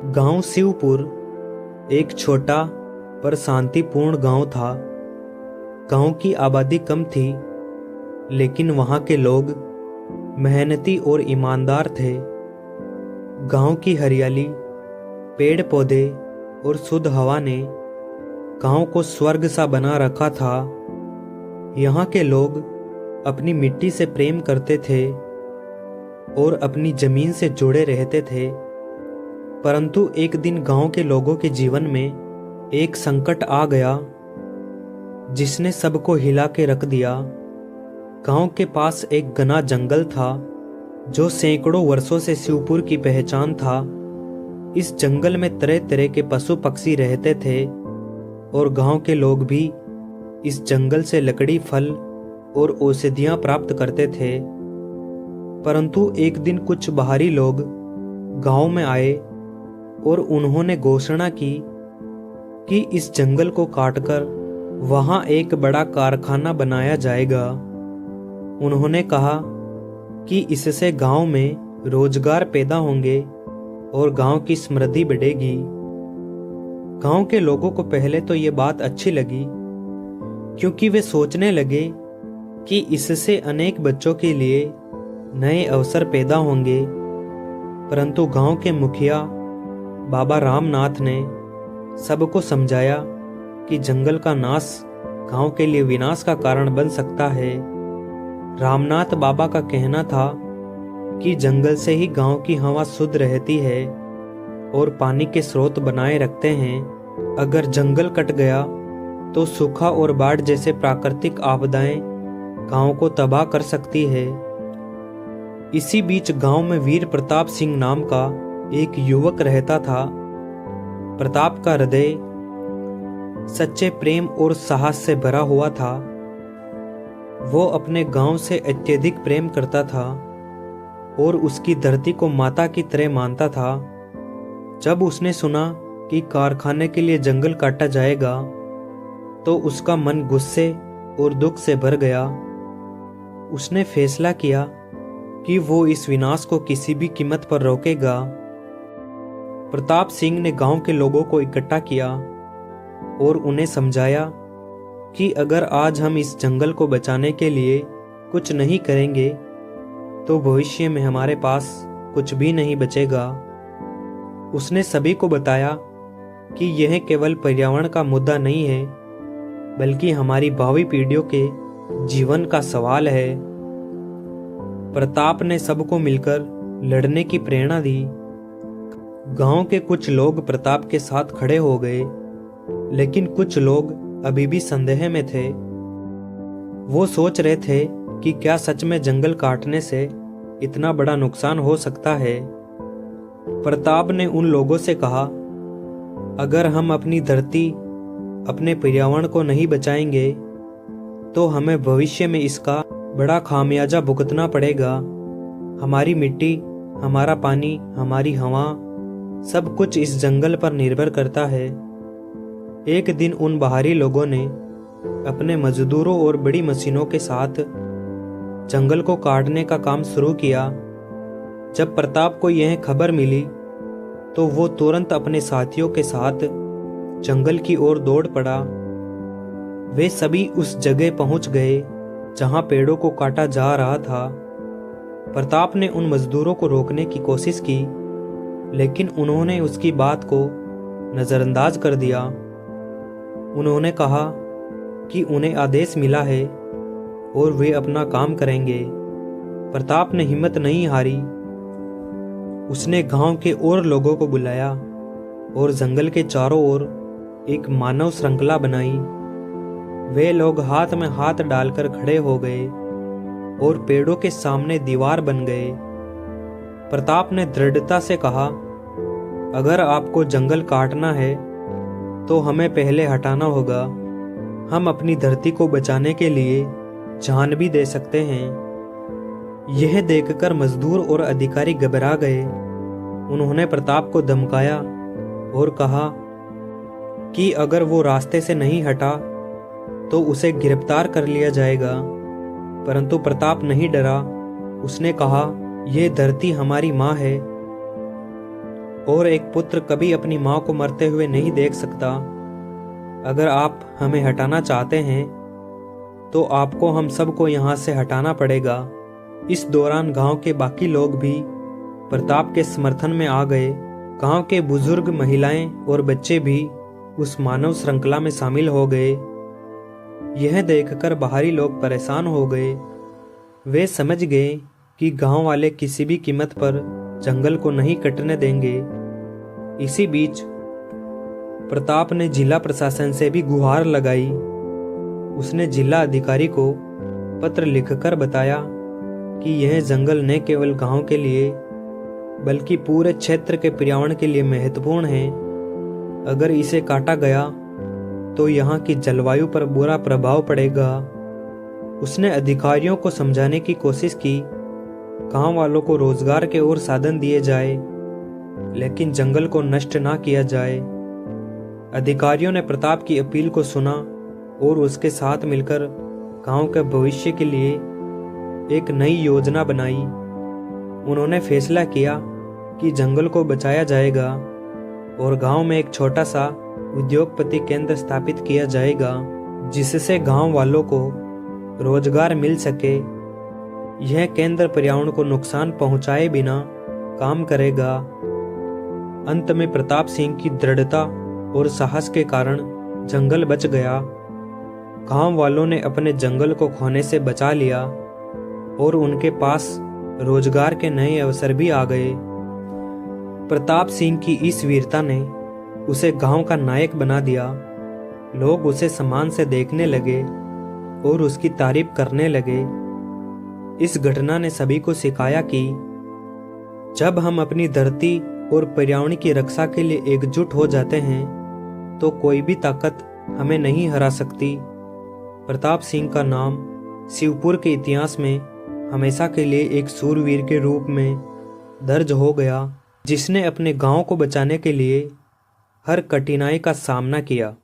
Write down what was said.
गांव शिवपुर एक छोटा पर शांतिपूर्ण गांव था। गांव की आबादी कम थी, लेकिन वहां के लोग मेहनती और ईमानदार थे। गांव की हरियाली, पेड़ पौधे और शुद्ध हवा ने गांव को स्वर्ग सा बना रखा था। यहाँ के लोग अपनी मिट्टी से प्रेम करते थे और अपनी जमीन से जुड़े रहते थे। परंतु एक दिन गांव के लोगों के जीवन में एक संकट आ गया, जिसने सबको हिला के रख दिया। गांव के पास एक घना जंगल था, जो सैकड़ों वर्षों से शिवपुर की पहचान था। इस जंगल में तरह तरह के पशु पक्षी रहते थे और गांव के लोग भी इस जंगल से लकड़ी, फल और औषधियां प्राप्त करते थे। परंतु एक दिन कुछ बाहरी लोग गांव में आए और उन्होंने घोषणा की कि इस जंगल को काटकर वहां एक बड़ा कारखाना बनाया जाएगा। उन्होंने कहा कि इससे गांव में रोजगार पैदा होंगे और गांव की समृद्धि बढ़ेगी। गांव के लोगों को पहले तो ये बात अच्छी लगी, क्योंकि वे सोचने लगे कि इससे अनेक बच्चों के लिए नए अवसर पैदा होंगे। परंतु गांव के मुखिया बाबा रामनाथ ने सबको समझाया कि जंगल का नाश गांव के लिए विनाश का कारण बन सकता है। रामनाथ बाबा का कहना था कि जंगल से ही गांव की हवा शुद्ध रहती है और पानी के स्रोत बनाए रखते हैं। अगर जंगल कट गया तो सूखा और बाढ़ जैसे प्राकृतिक आपदाएं गांव को तबाह कर सकती है। इसी बीच गांव में वीर प्रताप सिंह नाम का एक युवक रहता था। प्रताप का हृदय सच्चे प्रेम और साहस से भरा हुआ था। वो अपने गांव से अत्यधिक प्रेम करता था और उसकी धरती को माता की तरह मानता था। जब उसने सुना कि कारखाने के लिए जंगल काटा जाएगा, तो उसका मन गुस्से और दुख से भर गया। उसने फैसला किया कि वो इस विनाश को किसी भी कीमत पर रोकेगा। प्रताप सिंह ने गांव के लोगों को इकट्ठा किया और उन्हें समझाया कि अगर आज हम इस जंगल को बचाने के लिए कुछ नहीं करेंगे, तो भविष्य में हमारे पास कुछ भी नहीं बचेगा। उसने सभी को बताया कि यह केवल पर्यावरण का मुद्दा नहीं है, बल्कि हमारी भावी पीढ़ियों के जीवन का सवाल है। प्रताप ने सबको मिलकर लड़ने की प्रेरणा दी। गांव के कुछ लोग प्रताप के साथ खड़े हो गए, लेकिन कुछ लोग अभी भी संदेह में थे। वो सोच रहे थे कि क्या सच में जंगल काटने से इतना बड़ा नुकसान हो सकता है। प्रताप ने उन लोगों से कहा, अगर हम अपनी धरती, अपने पर्यावरण को नहीं बचाएंगे, तो हमें भविष्य में इसका बड़ा खामियाजा भुगतना पड़ेगा। हमारी मिट्टी, हमारा पानी, हमारी हवा, सब कुछ इस जंगल पर निर्भर करता है। एक दिन उन बाहरी लोगों ने अपने मजदूरों और बड़ी मशीनों के साथ जंगल को काटने का काम शुरू किया। जब प्रताप को यह खबर मिली, तो वो तुरंत अपने साथियों के साथ जंगल की ओर दौड़ पड़ा। वे सभी उस जगह पहुंच गए जहां पेड़ों को काटा जा रहा था। प्रताप ने उन मजदूरों को रोकने की कोशिश की, लेकिन उन्होंने उसकी बात को नजरअंदाज कर दिया। उन्होंने कहा कि उन्हें आदेश मिला है और वे अपना काम करेंगे। प्रताप ने हिम्मत नहीं हारी। उसने गांव के और लोगों को बुलाया और जंगल के चारों ओर एक मानव श्रृंखला बनाई। वे लोग हाथ में हाथ डालकर खड़े हो गए और पेड़ों के सामने दीवार बन गए। प्रताप ने दृढ़ता से कहा, अगर आपको जंगल काटना है तो हमें पहले हटाना होगा। हम अपनी धरती को बचाने के लिए जान भी दे सकते हैं। यह देखकर मजदूर और अधिकारी घबरा गए। उन्होंने प्रताप को धमकाया और कहा कि अगर वो रास्ते से नहीं हटा तो उसे गिरफ्तार कर लिया जाएगा। परंतु प्रताप नहीं डरा। उसने कहा, यह धरती हमारी माँ है और एक पुत्र कभी अपनी माँ को मरते हुए नहीं देख सकता। अगर आप हमें हटाना चाहते हैं तो आपको हम सबको यहाँ से हटाना पड़ेगा। इस दौरान गांव के बाकी लोग भी प्रताप के समर्थन में आ गए। गांव के बुजुर्ग, महिलाएं और बच्चे भी उस मानव श्रृंखला में शामिल हो गए। यह देखकर बाहरी लोग परेशान हो गए। वे समझ गए कि गांव वाले किसी भी कीमत पर जंगल को नहीं कटने देंगे। इसी बीच प्रताप ने जिला प्रशासन से भी गुहार लगाई। उसने जिला अधिकारी को पत्र लिखकर बताया कि यह जंगल न केवल गांव के लिए बल्कि पूरे क्षेत्र के पर्यावरण के लिए महत्वपूर्ण है। अगर इसे काटा गया तो यहाँ की जलवायु पर बुरा प्रभाव पड़ेगा। उसने अधिकारियों को समझाने की कोशिश की, गांव वालों को रोजगार के और साधन दिए जाए, लेकिन जंगल को नष्ट ना किया जाए। अधिकारियों ने प्रताप की अपील को सुना और उसके साथ मिलकर गांव के भविष्य के लिए एक नई योजना बनाई। उन्होंने फैसला किया कि जंगल को बचाया जाएगा और गांव में एक छोटा सा उद्योगपति केंद्र स्थापित किया जाएगा, जिससे गांव वालों को रोजगार मिल सके। यह केंद्र पर्यावरण को नुकसान पहुंचाए बिना काम करेगा। अंत में प्रताप सिंह की दृढ़ता और साहस के कारण जंगल बच गया। गांव वालों ने अपने जंगल को खोने से बचा लिया और उनके पास रोजगार के नए अवसर भी आ गए। प्रताप सिंह की इस वीरता ने उसे गांव का नायक बना दिया। लोग उसे सम्मान से देखने लगे और उसकी तारीफ करने लगे। इस घटना ने सभी को सिखाया कि जब हम अपनी धरती और पर्यावरण की रक्षा के लिए एकजुट हो जाते हैं तो कोई भी ताकत हमें नहीं हरा सकती। प्रताप सिंह का नाम शिवपुर के इतिहास में हमेशा के लिए एक शूरवीर के रूप में दर्ज हो गया, जिसने अपने गांव को बचाने के लिए हर कठिनाई का सामना किया।